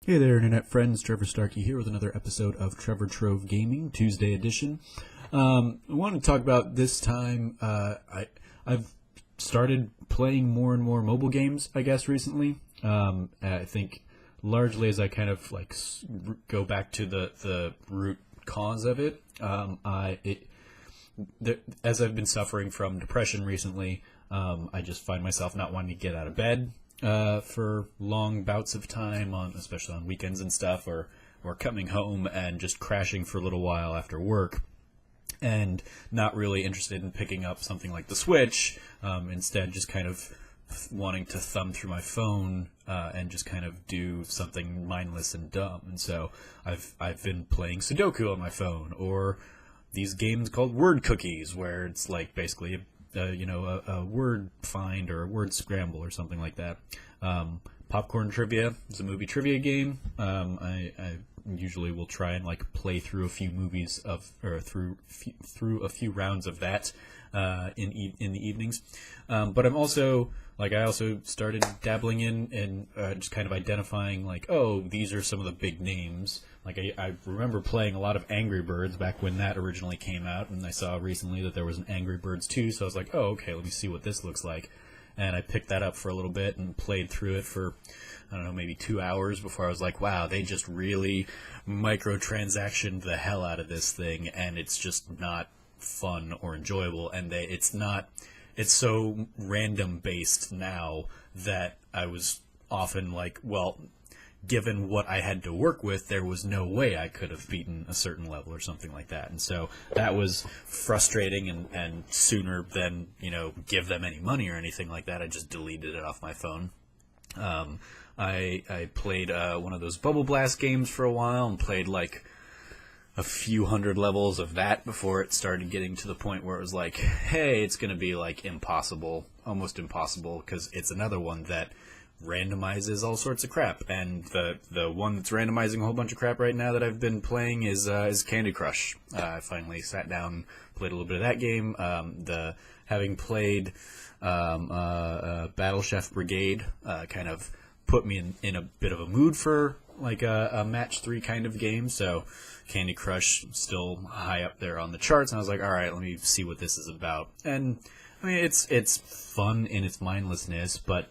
Hey there, Internet friends. Trevor Starkey here with another episode of Trevor Trove Gaming, Tuesday edition. I wanted to talk about this time. I've started playing more and more mobile games, I guess, recently. I think largely as I kind of go back to the root cause of it. As I've been suffering from depression recently, I just find myself not wanting to get out of bed for long bouts of time, especially on weekends and stuff, or coming home and just crashing for a little while after work, and not really interested in picking up something like the Switch. Instead, just kind of wanting to thumb through my phone and just kind of do something mindless and dumb. And so I've been playing Sudoku on my phone, or these games called word cookies, where it's like basically a word find or a word scramble or something like that. Popcorn Trivia is a movie trivia game. I usually will try and play through a few movies through a few rounds of that in the evenings. But I also started dabbling in just kind of identifying these are some of the big names. I remember playing a lot of Angry Birds back when that originally came out, and I saw recently that there was an Angry Birds 2, so I was like, oh, okay, let me see what this looks like. And I picked that up for a little bit and played through it for, I don't know, maybe 2 hours before I was like, wow, they just really microtransactioned the hell out of this thing, and it's just not fun or enjoyable, and it's so random based now that I was often like, well, given what I had to work with, there was no way I could have beaten a certain level or something like that. And so that was frustrating, and sooner than, give them any money or anything like that, I just deleted it off my phone. I played one of those Bubble Blast games for a while and played a few hundred levels of that before it started getting to the point where it was like, hey, it's going to be impossible, almost impossible, because it's another one that randomizes all sorts of crap, and the one that's randomizing a whole bunch of crap right now that I've been playing is Candy Crush. I finally sat down, played a little bit of that game. Having played Battle Chef Brigade kind of put me in a bit of a mood for a match 3 kind of game, so Candy Crush still high up there on the charts, and I was like, all right, let me see what this is about. And I mean, it's fun in its mindlessness, but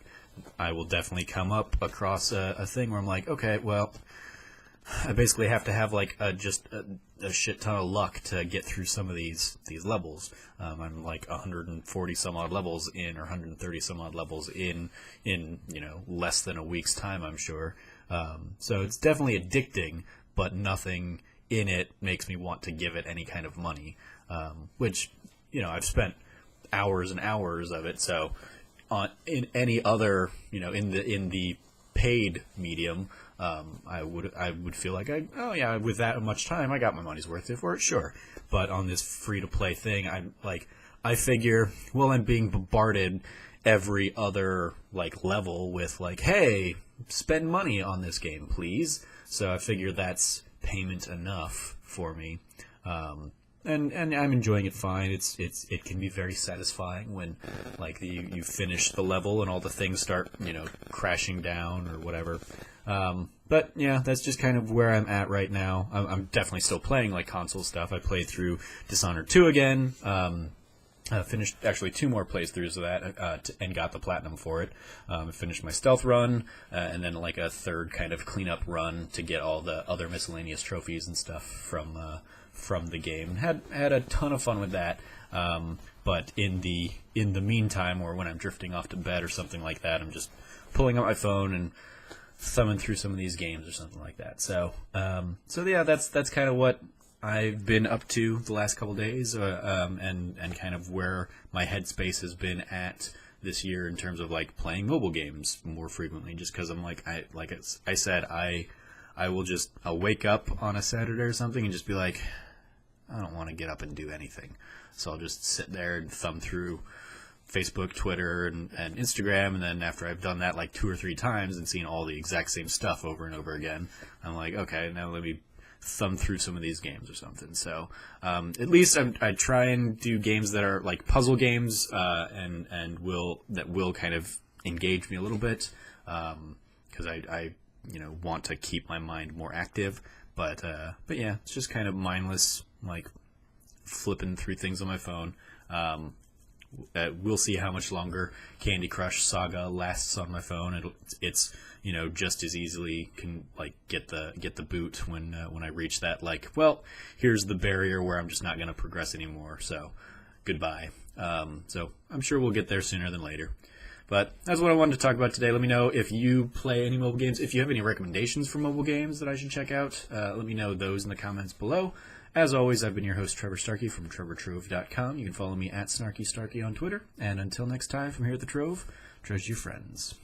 I will definitely come up across a thing where I'm like, okay, well, I basically have to have just a shit ton of luck to get through some of these levels. I'm 140 some odd levels in, or 130 some odd levels in less than a week's time, I'm sure. So it's definitely addicting, but nothing in it makes me want to give it any kind of money, which I've spent hours and hours of it. So in any other, in the paid medium, I would feel like with that much time, I got my money's worth for it, sure. But on this free to play thing, I figure, well, I'm being bombarded every other level with hey, spend money on this game, please. So I figure that's payment enough for me. And I'm enjoying it fine. It can be very satisfying when you finish the level and all the things start crashing down or whatever. But yeah, that's just kind of where I'm at right now. I'm definitely still playing console stuff. I played through Dishonored 2 again. Finished actually 2 more playthroughs of that and got the platinum for it. Finished my stealth run and then a third kind of cleanup run to get all the other miscellaneous trophies and stuff from the game. Had a ton of fun with that. But in the meantime, or when I'm drifting off to bed or something like that, I'm just pulling out my phone and thumbing through some of these games or something like that. So yeah, that's kind of what I've been up to the last couple days, and kind of where my headspace has been at this year in terms of playing mobile games more frequently. Just because I'm I said, I'll wake up on a Saturday or something and just be like, I don't want to get up and do anything, so I'll just sit there and thumb through Facebook, Twitter, and Instagram, and then after I've done that 2 or 3 times and seen all the exact same stuff over and over again, I'm like, okay, now let me thumb through some of these games or something. So at least I try and do games that are puzzle games, and will kind of engage me a little bit, because I want to keep my mind more active. But yeah, it's just kind of mindless, like flipping through things on my phone. We'll see how much longer Candy Crush Saga lasts on my phone. It's just as easily can get the boot when I reach that, here's the barrier where I'm just not going to progress anymore. So goodbye. So I'm sure we'll get there sooner than later. But that's what I wanted to talk about today. Let me know if you play any mobile games. If you have any recommendations for mobile games that I should check out, let me know those in the comments below. As always, I've been your host, Trevor Starkey from TrevorTrove.com. You can follow me at SnarkyStarkey on Twitter. And until next time, from here at the Trove, trust your friends.